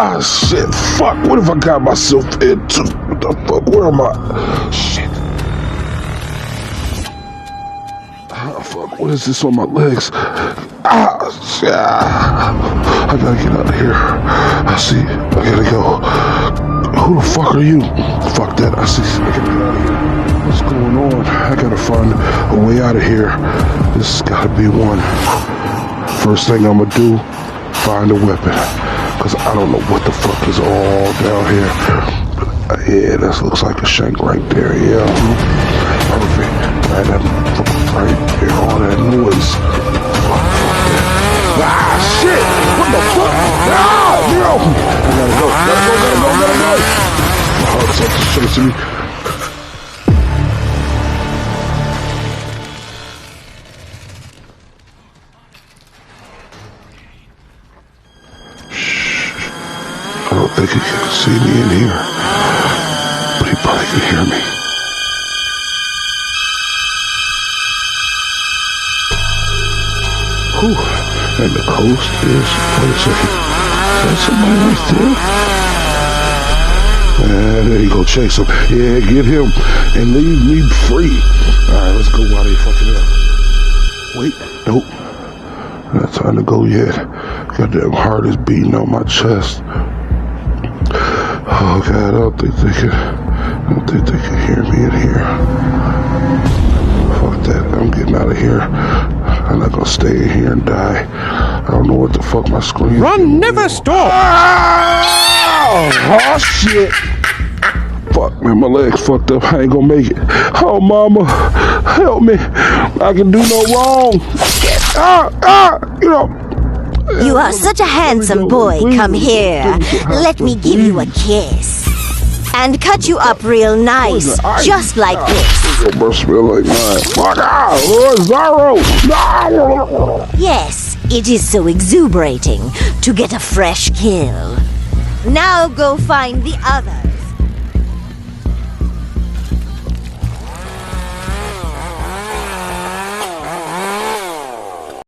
Ah, shit. Fuck. What have I got myself into? What the fuck? Where am I? Shit. Ah, fuck. What is this on my legs? Ah, shit. I gotta get out of here. I see. I gotta go. Who the fuck are you? Fuck that. I see. I gotta get out of here. What's going on? I gotta find a way out of here. This has gotta be one. First thing I'm gonna do, find a weapon. Cause I don't know what the fuck is all down here. Yeah, that looks like a shank right there. Yeah. Perfect. Right, that right there. All that noise. Fuck that. Ah, shit! What the fuck? Ah, no! I gotta go. My heart's up to show to me. I don't think he can see me in here, but he probably can hear me. Whew. And the coast is, wait a second, is that somebody right there? There you go, chase him. Yeah, get him and leave me free. Alright, let's go while they fucking up. Wait, nope. Not time to go yet. Goddamn heart is beating on my chest. Oh God, I don't think they can hear me in here. Fuck that, I'm getting out of here. I'm not gonna stay in here and die. I don't know what the fuck my screen is. Run, never stop! Oh shit! Fuck man, my legs fucked up. I ain't gonna make it. Oh mama, help me! I can do no wrong. You know. You are such a handsome boy. Come here. Let me give you a kiss. And cut you up real nice, just like this. Your breath smell like mine. Fuck out! Zorro! No! Yes, it is so exuberating to get a fresh kill. Now go find the others.